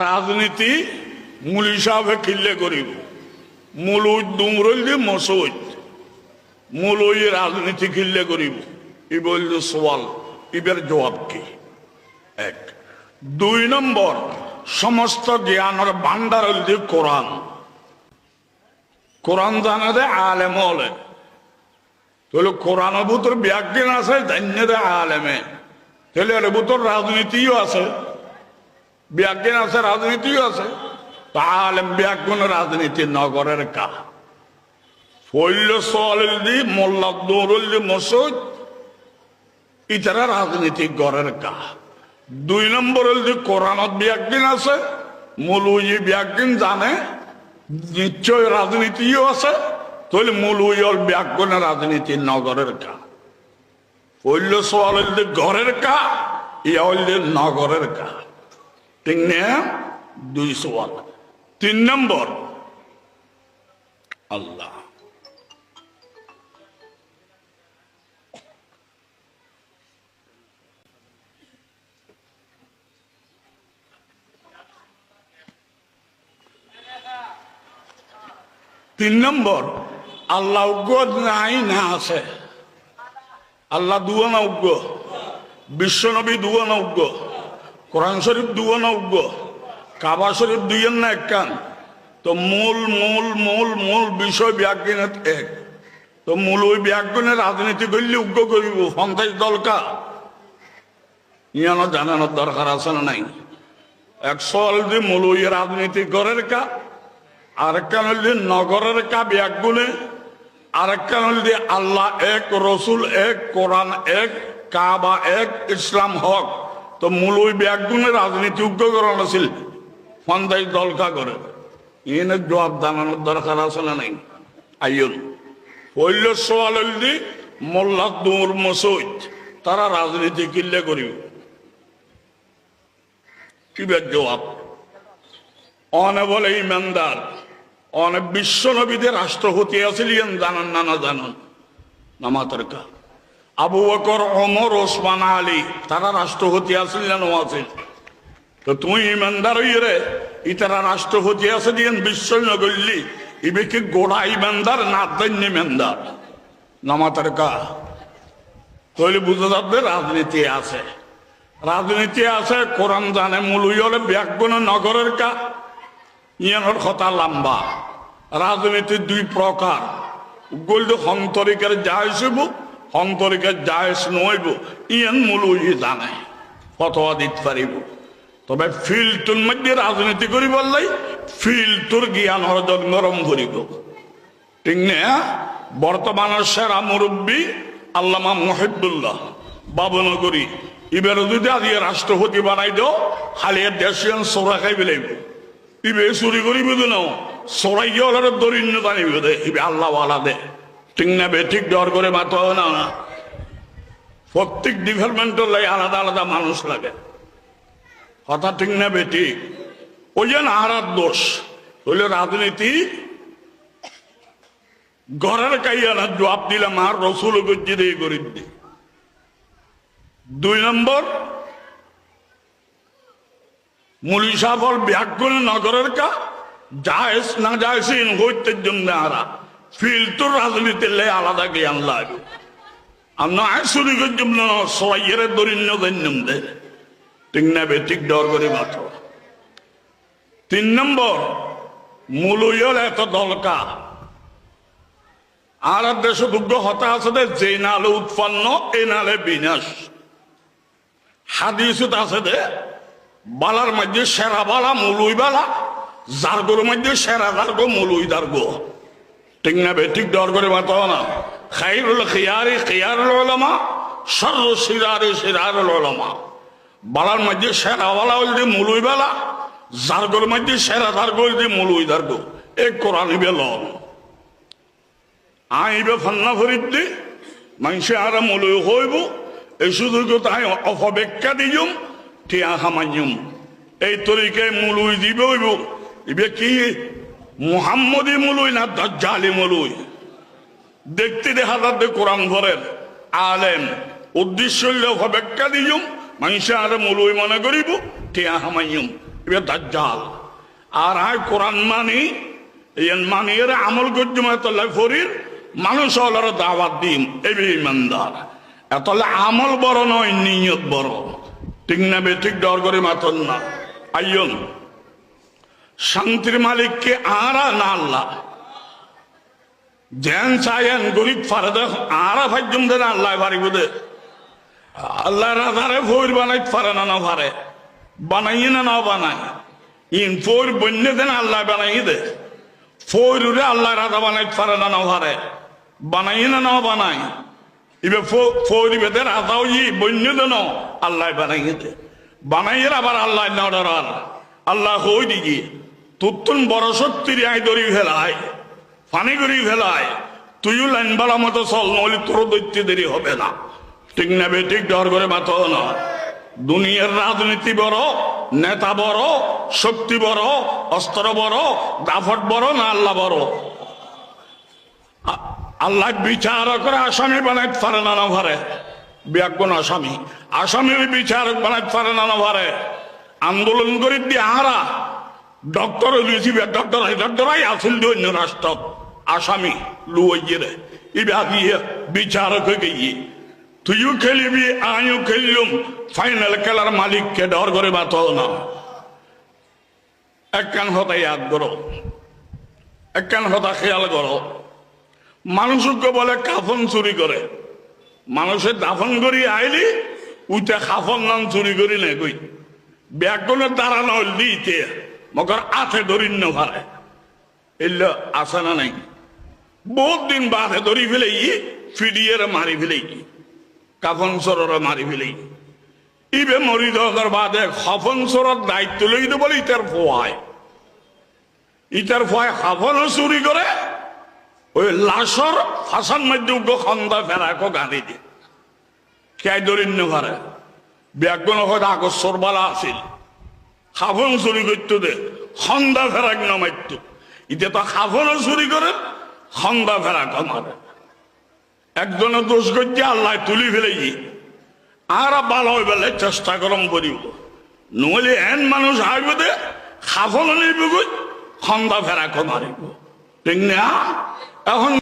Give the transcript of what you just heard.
রাজনীতি মূল হিসাবে কিল্লে করিব মূল দুমরল দিয়ে মসৌদ মূল ওই রাজনীতি কিল্লে করিব ই বলল সওয়াল ইবের জবাব কি এক দুই নম্বর সমস্ত জ্ঞানের ভান্ডার হল দিয়ে কোরআন কোরআন জানা দে আলেম হলে তাহলে কোরআনের ভিতর ব্যাজ্ঞান আছে জান্য দে আলেমে তাহলে এর ভিতর রাজনীতিও আছে ব্যাজ্ঞান আছে রাজনীতিও আছে তা আলেম ব্যাজ্ঞান রাজনীতি নগরের কা ফৈল সোয়াল দি মোল্লা দৌরল দি মসুদ ইতারা রাজনীতি গড়ের কা দুই নম্বর হল যে কোরআনত ব্যাজ্ঞান আছে মৌলবী ব্যাজ্ঞান জানে নিশ্চয় রাজনীতিও আছে তাহলে মৌলবী ব্যাজ্ঞান রাজনীতি নগরের কা ফৈল সোয়াল হল যে ঘরের কা ইয়া হল যে নগরের কা ঠিক না দুই সওয়াল তিন নম্বর আল্লাহ তিন নম্বর আল্লাহ উগ্র নাই না আছে আল্লাহ দুয়া না উগ্র বিশ্বনবী দুয়া না উগ্র কোরআন শরীফ দুয়া না উগ্র কাবা শরীফ দুইয়ের না এক কান তো মূল মূল মূল মূল বিষয় ব্যাজ্ঞানের এক তো মূল ওই ব্যাজ্ঞানের রাজনীতি করলে উগ্র করিব সন্ত্রাস দলকা ইয়ানো জানানোর দরকার আছে না নাই একশো যে মূল ওই রাজনীতি গড়ের কা আরেকখান হল যে নগরের কা ব্যাগুনে আরেকখান হল যে আল্লাহ এক রসুল এক কোরআন এক কাবা এক ইসলাম হক তো মূল ওই ব্যাগুনে রাজনীতি উগ্রকরণ আছিল সন্ত্রাস দলকা করে এনে জবাব জানানোর দরকার আছে না নাই আইন হইল সোয়াল হল যে মোল্লা দৌর মসুদ তারা রাজনীতি কিল্লে করিব কি জবাব অনে বলে ইমানদার অনেক বিশ্ব নবীদের রাষ্ট্রপতি আসিলেন জানান না না জানান নামাতের কা আবু বকর ওমর ওসমান আলী তারা রাষ্ট্রপতি আসিলেন ও আছে তো তুই ইমানদার হইরে ইতারা রাষ্ট্রপতি আছে দিয়েন বিশ্ব নগরলি ইবে কি গোড়া ইমানদার না দৈন্য ইমানদার নামাতের কা তাহলে বুঝা যাবে রাজনীতি আছে রাজনীতি আছে কোরআন জানে মূল হলে ব্যাগুন নগরের কা ইয়ানোর কথা লম্বা রাজনীতির দুই প্রকার গোল্ড হন্তরিকের জায়জ হইব হন্তরিকের জায়জ নইব ইয়ান মূল জানে ফতোয়া দিতে পারিব তবে ফিল্ডটোর মধ্যে রাজনীতি করি বললেই ফিল্ডটোর জ্ঞান অর্জন গরম করিব ঠিক না বর্তমানের সেরা মুরব্বী আল্লামা মুহিবুল্লাহ বাবনগরী এবার যদি আজকে রাষ্ট্রপতি বানাই দাও হালিয়া দেশিয়ান সোরা খাই বেলাইব ইবে চুরি করিব না সরাই গিয়ে দরিদ্র জানিব দে ইবে আল্লাহ ওয়ালা দে ঠিক না বে ঠিক ডর করে মাথা না না প্রত্যেক ডিপার্টমেন্টের লাগে আলাদা আলাদা মানুষ লাগে কথা ঠিক না বে ঠিক ওই যে আহারার দোষ হইলে রাজনীতি ঘরের কাইয়া না জবাব দিলাম আর রসুল গজ্জি দিয়ে গরিব দি দুই নম্বর মুলি সাফল ব্যাগুন নগরের কা জায়েজ না জায়েজ হইতে জন্য আরা ফিল্ডটোর রাজনীতির লাই আলাদা জ্ঞান লাগে আমরা চুরি করছম না সবাইয়ের দরিদ্র দৈন্যম দে ঠিক না বে ঠিক ডর করে মাত্র তিন নম্বর মূল এত দলকা আর দেশ দুগ্ধ হতা আছে যে নালে উৎপন্ন এ নালে বিনাশ হাদিসত আছে দে বালার মধ্যে সেরা বালা মুলুই বালা জার্গোর মধ্যে সেরা জার্গো মুলুই জার্গো ঠিক না বে ঠিক ডর করে মাথা না খাইরুল খিয়ারি খিয়ারুল উলামা শর্রু সিরারি সিরারুল উলামা বালার মধ্যে সেরা বালা হইল যে মুলুই বালা জার্গোর মধ্যে সেরা জার্গো হইল যে মুলুই জার্গো এই কোরআন ইবে লন আইবে ফান্না ফরিদ দি মানুষে আর মুলুই হইব এই শুধু তাই অপব্যাখ্যা দিজুম টিয়া হামাইম এই তরিকায় মুলুই দিবে হইব ইবে কি মুহাম্মদি মুলুই না দাজ্জালি মুলুই দেখতে দেখা যাবে কোরআন ঘরের আলেম উদ্দেশ্য অপব্যাখ্যা দিজুম মানুষে আর মুলুই মনে করিব টিয়া হামাইম এবার দাজ্জাল আর আয় কোরআন মানি এর মানি এর আমল গজ্জুমাতুল্লাহ ফরির মানুষ হলার দাওয়াত দিম এবি ইমানদার এতলে আমল বড় নয় নিয়ত বড় ঠিক না বে ঠিক ডর করে মাতন না আইয়ন শান্তির মালিককে আরা না আল্লাহ জেন চায়েন গরিব ফারে দেখ আরা ভাইজুম দেন আল্লাহ পারিব দে আল্লাহ রাধারে ফোর বানাই পারে না পারে বানাই না বানাই ইন ফোর বন্য দেন আল্লাহ বানাই দে ফোরে আল্লাহ রাধা বানাই পারে না পারে বানাই না বানাই ইবে ফোর বেদের রাধাও ই বন্য দেন আল্লাহ বানাই দে বানাইয়ের আবার আল্লাহ নডর আল্লাহ হই দিকে তুতুন বড় শক্তির আই দড়ি ফেলায় ফানি করি ফেলায় তুইও লাইন বালা মতো চল নইলে তোর দৈত্যে দেরি হবে না ঠিক না বে ঠিক ডর করে মাথা না দুনিয়ার রাজনীতি বড় নেতা বড় শক্তি বড় অস্ত্র বড় দাফট বড় না আল্লাহ বড় আল্লাহ বিচারক করে আসামি বানাইতে পারে না পারে ব্যাগুন আসামি আসামির বিচারক বানাইতে পারে না পারে আন্দোলন করে দিয়ে আরা ডক্টর ডক্টরাই আসিল অন্য রাষ্ট্র আসামি লুয়ে এবার গিয়ে বিচারক গিয়ে তুইও খেলিবি আমিও খেললুম ফাইনাল খেলার মালিককে ডর করে বাত না একখান হতা ইয়াদ করো একখান হতা খেয়াল করো মানুষকে বলে কাফন চুরি করে মানুষের দাফন করি আইলি উইটা কাফন নাম চুরি করি না কই ব্যাগুনের দ্বারা নল দিতে মগর আথে ধরিন্য ভারে এল আসে না নাই বহুত দিন বাদে ধরি ফেলে ফিডিয়ে মারি ফেলে কাফন সরর মারি ফেলে ইবে মরি দর বাদে কাফন সরর দায়িত্ব লই দে বলে ইটার ফয় কাফনও চুরি করে ওই লাশর ফাঁসান মধ্যে খন্দা ফেরাকো গাঁধি দিয়ে কে ধরিন্য ভারে ব্যাগুন হয়তো আগস্বর বালা আসিল খাফন চুরি করতো দে খন্দা ফেরাক নামাইতো ইতে তো খাফনও চুরি করে খন্দা ফেরাক মারে একজনের দোষ করছে আল্লাহ তুলি ফেলেছি আর ভালো হয়ে বেলে চেষ্টা করম করিব নহলে এন মানুষ আসবে দে খাফনও নিব খন্দা ফেরাক মারিব ঠিক না এখন